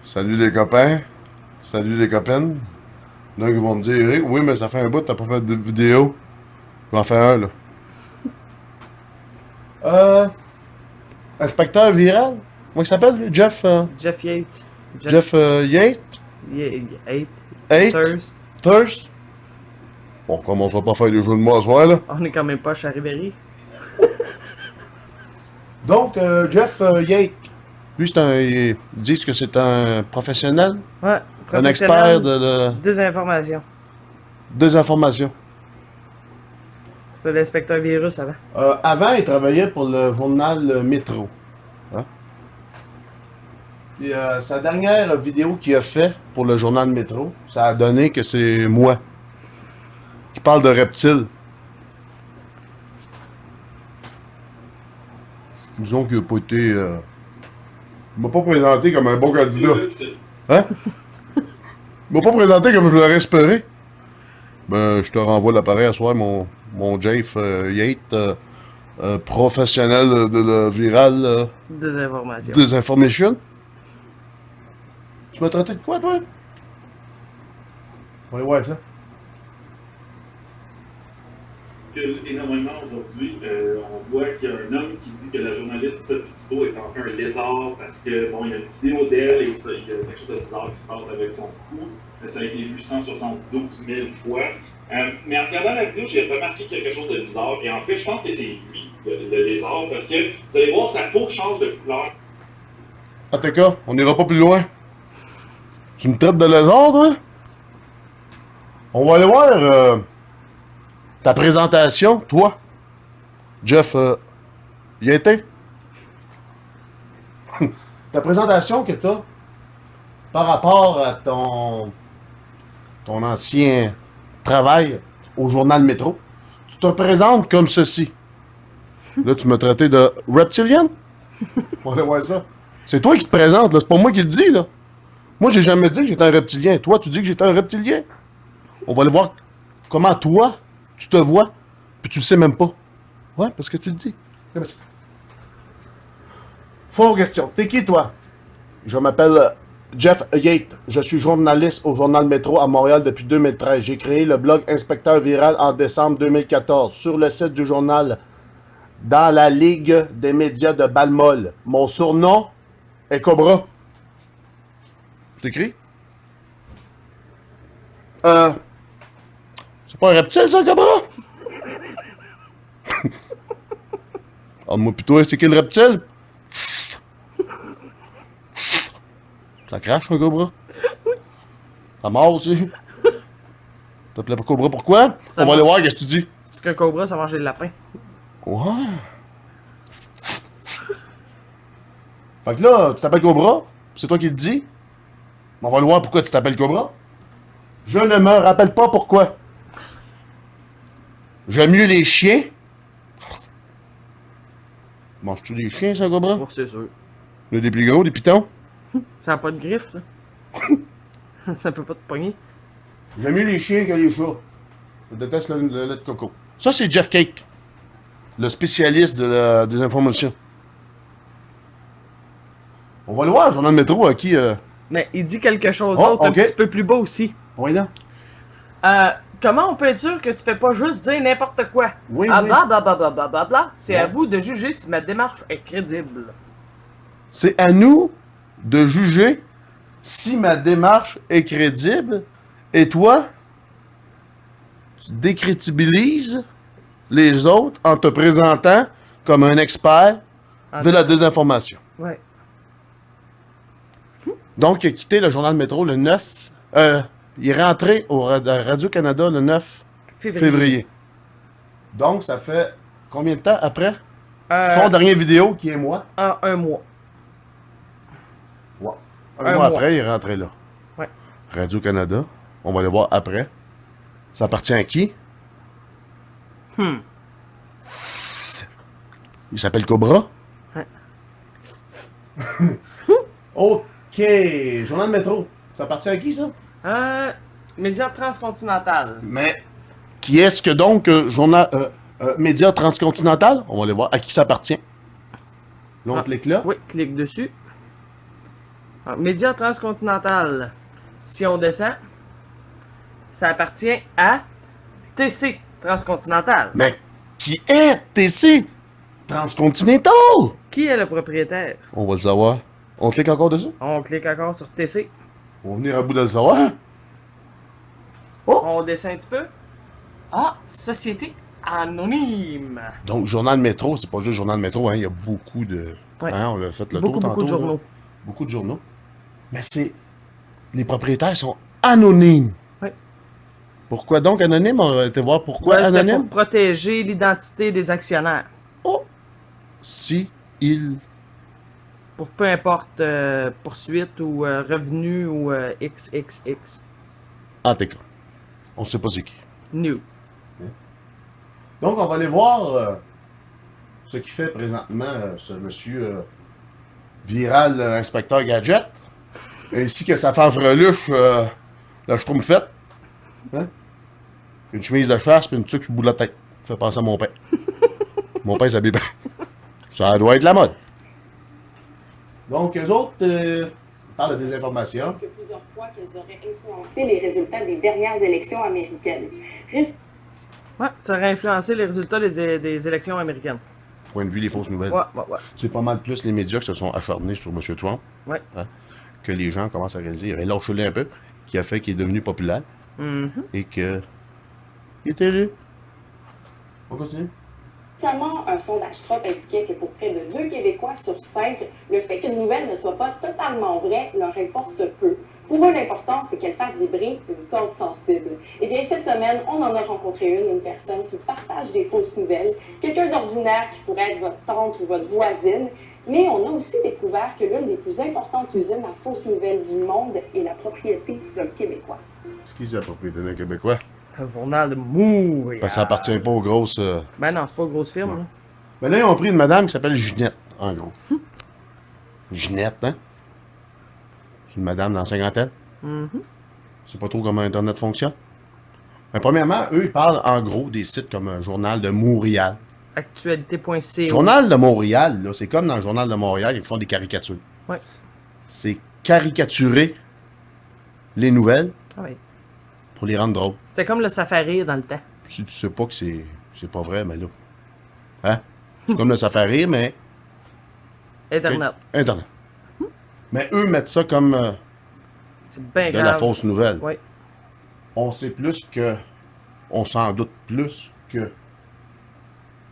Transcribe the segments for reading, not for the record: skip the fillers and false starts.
Salut les copains. Salut les copines. Donc ils vont me dire Eric, oui, mais ça fait un bout, t'as pas fait de vidéo. Je vais en faire un là. Euh. Inspecteur viral. Comment il s'appelle lui? Jeff. Jeff Yates. Jeff Yates? Eight. Eight? Thirst? Bon, on commencera pas à faire des jeux de mots ce soir là. On est quand même pas chez Ribéry. Donc, Jeff Yates. Lui, ils disent que c'est un professionnel. Ouais. Un expert de Désinformation. désinformation. C'est l'inspecteur virus avant. Avant, il travaillait pour le journal Métro. Hein? Puis sa dernière vidéo qu'il a fait pour le journal Métro, ça a donné que c'est moi qui parle de reptiles. Disons qu'il n'a pas été... il m'a pas présenté comme un bon candidat. Hein? Il m'a pas présenté comme je l'aurais espéré. Ben, je te renvoie l'appareil à soir, mon Jeff Yates, professionnel de viral Désinformation. désinformation. Tu m'as traité de quoi, toi? On va aller voir ça. Énormément aujourd'hui, on voit qu'il y a un homme qui dit que la journaliste Sophie Thibault est en fait un lézard parce que bon, il y a une vidéo d'elle et ça, il y a quelque chose de bizarre qui se passe avec son cou. Ça a été vu 172 000 fois. Mais en regardant la vidéo, j'ai remarqué quelque chose de bizarre. Et en fait, je pense que c'est lui, le lézard, parce que vous allez voir, sa peau change de couleur. En tout cas, on n'ira pas plus loin. Tu me traites de lézard, toi? On va aller voir ta présentation, toi, Jeff Yates. Ta présentation que t'as par rapport à ton ancien travail au journal Métro. Tu te présentes comme ceci. Là, tu m'as traité de reptilien? On va aller voir ça. C'est toi qui te présentes, là. C'est pas moi qui le dis, là. Moi, j'ai jamais dit que j'étais un reptilien. Toi, tu dis que j'étais un reptilien. On va aller voir comment toi, tu te vois, puis tu le sais même pas. Ouais, parce que tu le dis. Fausse question. T'es qui, toi? Je m'appelle Jeff Yates. Je suis journaliste au journal Métro à Montréal depuis 2013. J'ai créé le blog Inspecteur Viral en décembre 2014 sur le site du journal dans la Ligue des médias de Balmol. Mon surnom est Cobra. C'est écrit? C'est pas un reptile, ça, Cobra? Ah, moi, plutôt, c'est qui le reptile? Ça crache, un cobra? Ça mord aussi? T'appelles pas cobra pourquoi? On va aller voir qu'est-ce que tu dis. Parce qu'un cobra, ça mange des lapins. Ouais. Fait que là, tu t'appelles Cobra, c'est toi qui le dis. On va aller voir pourquoi tu t'appelles Cobra. Je ne me rappelle pas pourquoi. J'aime mieux les chiens. Manges-tu des chiens, ça, Cobra? Oh, c'est sûr. Il y a des plus gros, des pitons. Ça n'a pas de griffes, ça. Ça peut pas te pogner. J'aime mieux les chiens que les chats. Je déteste le lait de coco. Ça, c'est Jeff Cake, le spécialiste des informations. On va le voir, journal Métro, à qui... Mais il dit quelque chose Oh, d'autre, ok. un petit peu plus bas aussi. Oui, non? Comment on peut être sûr que tu fais pas juste dire n'importe quoi? Oui, Ah, oui. blablabla. C'est à Ouais. vous de juger si ma démarche est crédible. C'est à nous de juger si ma démarche est crédible et toi, tu décrédibilises les autres en te présentant comme un expert de la désinformation. Ouais. Donc, il a quitté le journal Métro le 9... il est rentré à Radio-Canada le 9 février. Donc, ça fait combien de temps après? Son dernière vidéo, qui est moi. Un mois. Ouais. Un Un mois mois. après, il est rentré là. Ouais. Radio-Canada. On va aller voir après. Ça appartient à qui? Il s'appelle Cobra? Ouais. OK. Journal Métro. Ça appartient à qui, ça? Média transcontinental. Mais qui est-ce que donc journal Média Transcontinental? On va aller voir à qui ça appartient. Là, on clique là. Oui, clique dessus. Alors, Média transcontinental. Si on descend, ça appartient à TC transcontinental. Mais qui est TC Transcontinental? Qui est le propriétaire? On va le savoir. On clique encore dessus? On clique encore sur TC. On va venir à bout de le savoir. On descend un petit peu. Ah, société anonyme. Donc, Journal Métro, c'est pas juste Journal Métro, hein, il y a beaucoup de... Ouais. Hein, on l'a fait le Beaucoup, tour beaucoup de tantôt, journaux. là. Beaucoup de journaux. Mais c'est... Les propriétaires sont anonymes. Oui. Pourquoi donc anonyme? On va été voir pourquoi Ouais, c'était anonyme. pour protéger l'identité des actionnaires. Oh! Si il... Pour peu importe poursuite ou revenu ou XXX. En tout cas, on sait pas c'est qui. New. Donc, on va aller voir ce qu'il fait présentement ce monsieur viral inspecteur Gadget, ainsi que sa femme freluche, la schtroumpfette. Hein? Une chemise de chasse et une tuque sur le bout de la tête. Ça fait penser à mon père. Mon père s'habille bien. Ça doit être la mode. Donc, eux autres parlent de désinformation. Que plusieurs fois qu'elles auraient influencé les résultats des dernières élections américaines. Ouais, ça aurait influencé les résultats des élections américaines. Point de vue des fausses nouvelles. Ouais. C'est pas mal plus les médias qui se sont acharnés sur M. Trump. Ouais. Hein, que les gens commencent à réaliser. Il avait lâché un peu, qui a fait qu'il est devenu populaire Mhm. et que. Il est élu. On continue. Récemment, un sondage Trop indiquait que pour près de 2 Québécois sur 5, le fait qu'une nouvelle ne soit pas totalement vraie leur importe peu. Pour eux, l'important, c'est qu'elle fasse vibrer une corde sensible. Eh bien, cette semaine, on en a rencontré une personne qui partage des fausses nouvelles, quelqu'un d'ordinaire qui pourrait être votre tante ou votre voisine, mais on a aussi découvert que l'une des plus importantes usines à fausses nouvelles du monde est la propriété d'un Québécois. C'est qui c'est la propriété d'un Québécois? Un journal de Montréal. Parce que ça appartient pas aux grosses. Ben non, c'est pas une grosse firme. Là. Mais là, ils ont pris une madame qui s'appelle Ginette, en gros. Ginette, hein? C'est une madame dans la cinquantaine. Mhm. Je sais pas trop comment Internet fonctionne. Mais premièrement, eux, ils parlent en gros des sites comme un journal de Montréal. Actualité.ca. Journal de Montréal, là, c'est comme dans le journal de Montréal, ils font des caricatures. Ouais. C'est caricaturer les nouvelles Ah ouais. pour les rendre drôles. C'était comme le safari dans le temps. Si tu sais pas que c'est pas vrai, mais là. Hein? C'est comme le Safari, mais. Internet. Internet. Mais eux mettent ça comme C'est bien de grave. la fausse nouvelle. Ouais. On sait plus que. On s'en doute plus que.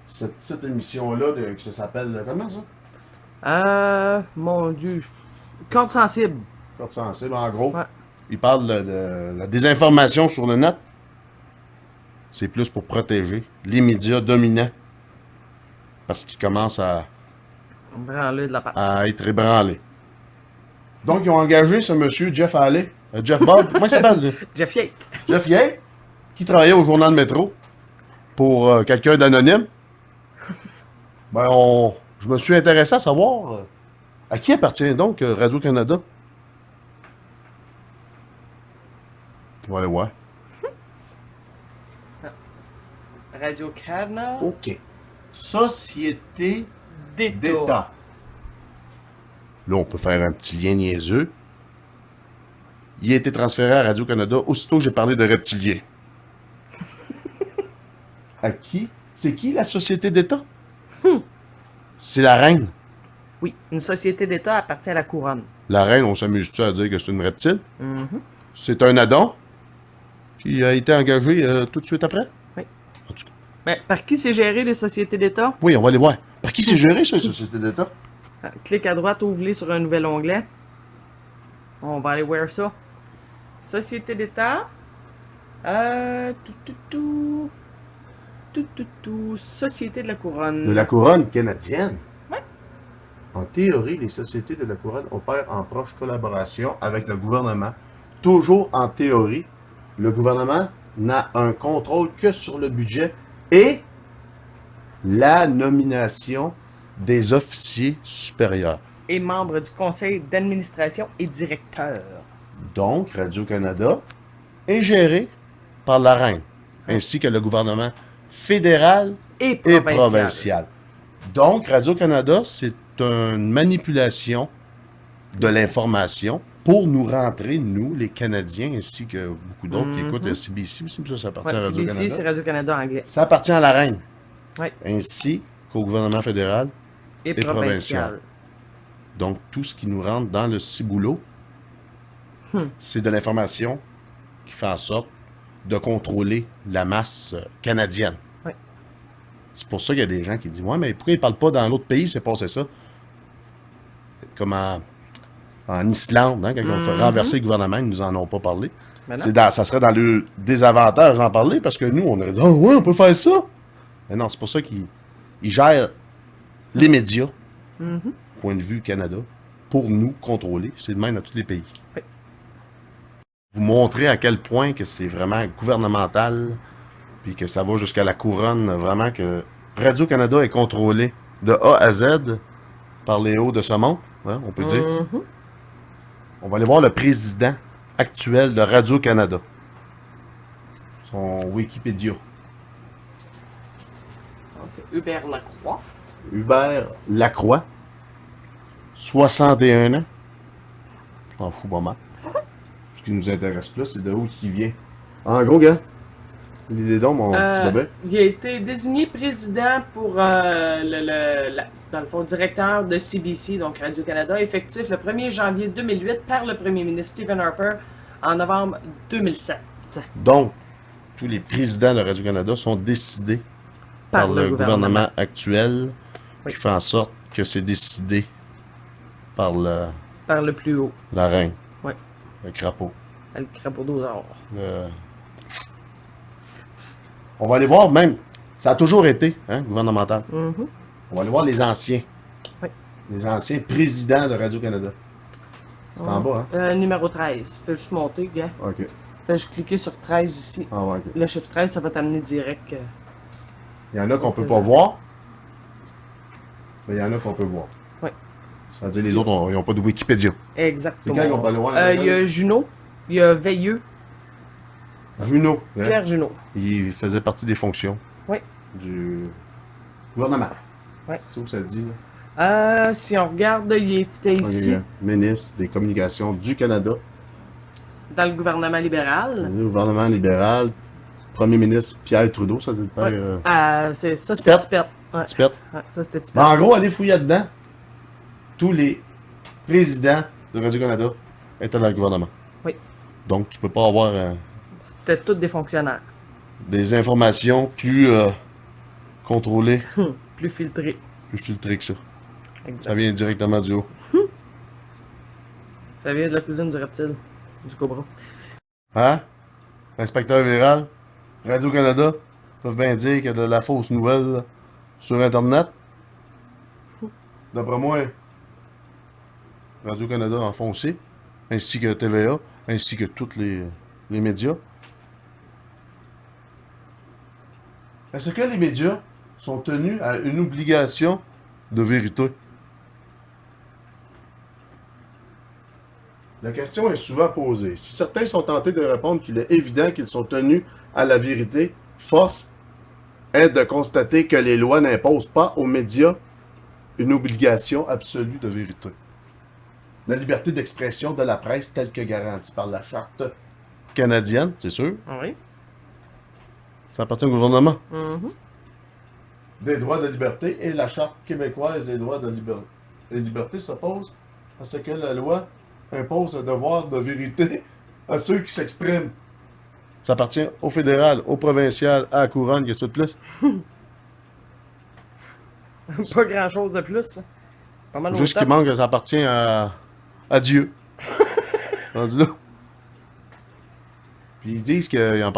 Cette petite émission-là, que ça s'appelle. Comment ça? Mon Dieu. Compte sensible. Corde sensible, en gros. Ouais. Ils parlent de la désinformation sur le net. C'est plus pour protéger les médias dominants. Parce qu'ils commencent à Branlé de la part. être ébranlés. Donc, ils ont engagé ce monsieur, Jeff Halley. Jeff Bob, comment il s'appelle, lui? Jeff Yates. Jeff Yates, qui travaillait au journal Métro pour quelqu'un d'anonyme. Ben, je me suis intéressé à savoir à qui appartient donc Radio-Canada. On va aller voir. Radio-Canada. OK. Société d'État. Là, on peut faire un petit lien niaiseux. Il a été transféré à Radio-Canada aussitôt que j'ai parlé de reptiliens. À qui? C'est qui la société d'État? C'est la reine. Oui, une société d'État appartient à la couronne. La reine, on s'amuse-tu à dire que c'est une reptile? Mhm. C'est un Adam qui a été engagé tout de suite après? Oui. En tout cas. Mais par qui c'est géré les sociétés d'État? Oui, on va aller voir. Par qui c'est géré, ça, les sociétés d'État? Clique à droite, ouvre-les sur un nouvel onglet. On va aller voir ça. Société d'État. Société de la couronne. De la couronne canadienne? Oui. En théorie, les sociétés de la couronne opèrent en proche collaboration avec le gouvernement. Toujours en théorie, le gouvernement n'a un contrôle que sur le budget et la nomination des officiers supérieurs. Et membre du conseil d'administration et directeur. Donc, Radio-Canada est géré par la reine, ainsi que le gouvernement fédéral Et et provincial. provincial. Donc, Radio-Canada, c'est une manipulation de l'information pour nous rentrer, nous, les Canadiens, ainsi que beaucoup d'autres qui écoutent CBC aussi, ça appartient à Ouais, CBC, Radio-Canada. c'est Radio-Canada anglais. Ça appartient à la reine, Ouais. ainsi qu'au gouvernement fédéral. Et provincial. provincial. Donc, tout ce qui nous rentre dans le ciboulot, c'est de l'information qui fait en sorte de contrôler la masse canadienne. Ouais. C'est pour ça qu'il y a des gens qui disent « Ouais, mais pourquoi ils ne parlent pas dans l'autre pays, c'est passé ça? » Comme en Islande, hein, quand ils ont fait renverser le gouvernement, ils nous en ont pas parlé. Ben non. Ça serait dans le désavantage d'en parler, parce que nous, on aurait dit « Oh ouais, on peut faire ça! » Mais non, c'est pour ça qu'ils gèrent les médias, point de vue Canada, pour nous contrôler. C'est le même dans tous les pays. Oui. Vous montrer à quel point que c'est vraiment gouvernemental, puis que ça va jusqu'à la couronne, vraiment que Radio-Canada est contrôlé de A à Z par les hauts de ce monde, hein, on peut dire. On va aller voir le président actuel de Radio-Canada. Son Wikipédia. C'est Hubert Lacroix. Hubert Lacroix, 61 ans. Je t'en fous pas mal. Ce qui nous intéresse plus, c'est de où il vient. En gros, gars, il est donc mon petit bébé. Il a été désigné président pour dans le fond, directeur de CBC, donc Radio-Canada, effectif le 1er janvier 2008 par le premier ministre Stephen Harper en novembre 2007. Donc, tous les présidents de Radio-Canada sont décidés par le gouvernement actuel, Oui. qui fait en sorte que c'est décidé par Par le plus haut, la reine, Oui. le crapaud. le crapaud d'or. On va aller voir même, ça a toujours été gouvernemental. Mhm. On va aller voir les anciens. Oui. Les anciens présidents de Radio-Canada. C'est en bas, hein? Numéro 13. Fais juste monter, gars. OK. Fais juste cliquer sur 13 ici. Ah ouais, OK. Le chiffre 13, ça va t'amener direct. Il y en a qu'on peut pas voir, mais il y en a qu'on peut voir. Oui. C'est-à-dire les autres, ils n'ont pas de Wikipédia. C'est Exactement. quand qu'on peut aller voir? Il y a Juno, il y a Veilleux, Juno. hein? Pierre Junot. Il faisait partie des fonctions Oui. du gouvernement. Oui. C'est où que ça le dit, là? Si on regarde, il était ici, Ministre des Communications du Canada, dans le gouvernement libéral. le gouvernement libéral, Premier ministre Pierre Trudeau, ça c'est le père. Ouais. Ça, c'était Tipette. Ouais. Tipette. Ouais, ça, c'était Tipette. Mais en gros, allez fouiller dedans. Tous les présidents de Radio-Canada étaient dans le gouvernement. Oui. Donc, tu peux pas avoir C'était tous des fonctionnaires. des informations plus contrôlées, Plus filtrés. plus filtrées que ça. Exact. Ça vient directement du haut. Ça vient de la cuisine du reptile, du cobra. Hein? Inspecteur Viral, Radio-Canada, peuvent bien dire qu'il y a de la fausse nouvelle là, sur Internet. D'après moi, Radio-Canada en font aussi, ainsi que TVA, ainsi que tous les médias. Est-ce que les médias sont tenus à une obligation de vérité? La question est souvent posée. Si certains sont tentés de répondre qu'il est évident qu'ils sont tenus à la vérité, force est de constater que les lois n'imposent pas aux médias une obligation absolue de vérité. La liberté d'expression de la presse telle que garantie par la Charte canadienne, c'est sûr, Oui. ça appartient au gouvernement. Mhm. Des droits de liberté et la Charte québécoise des droits de liberté. Les libertés s'opposent à ce que la loi impose un devoir de vérité à ceux qui s'expriment. Ça appartient au fédéral, au provincial, à la couronne, qu'est-ce que c'est de plus? Pas grand chose de plus. Là. Pas mal Juste au qu'il top. manque que ça appartient à Dieu. Rendu là. Puis ils disent qu'ils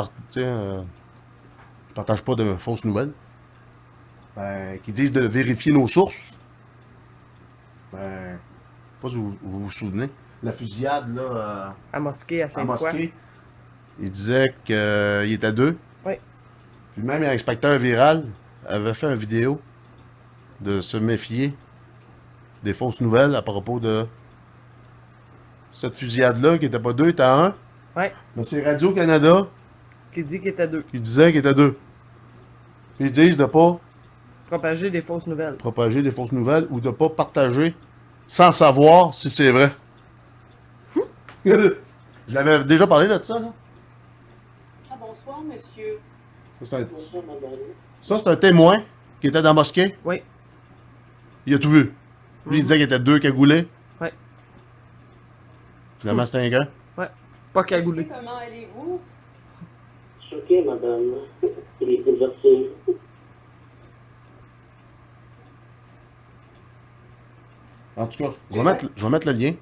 partagent pas de fausses nouvelles. Ben, qu'ils disent de vérifier nos sources. Ben, je sais pas si vous vous souvenez. La fusillade, là, À mosquée, à en Sainte-Foy. mosquée, il disait qu'il était deux. Oui. Puis même l'inspecteur Viral avait fait une vidéo de se méfier des fausses nouvelles à propos de cette fusillade-là, qui était pas deux, était un. Oui. Mais c'est Radio-Canada Qui dit qu'il était deux. qui disait qu'il était deux. Puis ils disent de pas Propager des fausses nouvelles. propager des fausses nouvelles ou de pas partager sans savoir si c'est vrai. Je l'avais déjà parlé de ça, là. Ah, bonsoir, monsieur. Ça, c'est un, Bonsoir, madame. ça, c'est un témoin qui était dans la mosquée. Oui. Il a tout vu. Lui, il disait qu'il était deux cagoulés. Ouais. Finalement, c'était un gars. Pas cagoulé. Comment allez-vous? Choqué, madame. Il est bouleversé. En tout cas, je vais mettre le lien.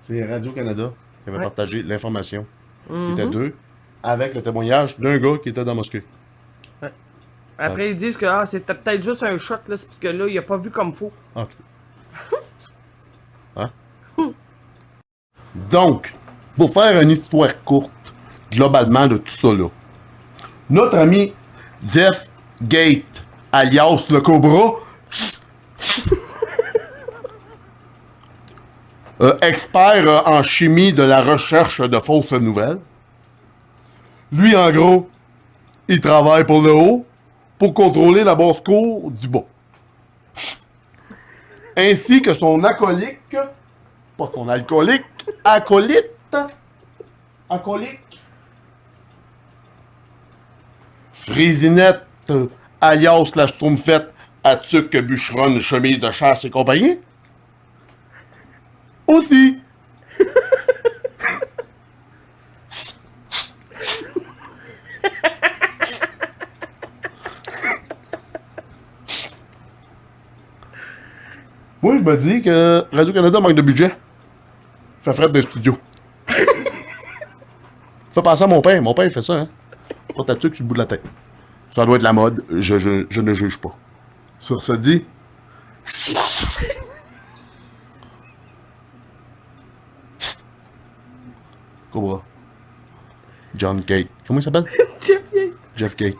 C'est Radio-Canada qui avait Ouais. partagé l'information. Il était Mhm. deux, avec le témoignage d'un gars qui était dans la mosquée. Après, ils disent que c'était peut-être juste un choc, là, c'est parce que là, il a pas vu comme faux. En tout cas. Hein? Donc, pour faire une histoire courte, globalement, de tout ça, là, notre ami Jeff Gate, alias le Cobra, expert en chimie de la recherche de fausses nouvelles. Lui, en gros, il travaille pour le haut pour contrôler la basse-cour du bas. Ainsi que son acolyte, pas son alcoolique, acolyte, Frisinette, alias la Schtroumpfette, à tuque, bûcheronne, chemise de chasse et compagnie. Aussi. Moi, je me dis que Radio-Canada manque de budget. Fait fret des studios. Fait penser à mon père. Mon père, il fait ça, hein. Pas ta tuque sur le bout de la tête. Ça doit être la mode. Je ne juge pas. Sur ce dit... Cobra. John Gate. Comment il s'appelle? Jeff Gate. Jeff Gate.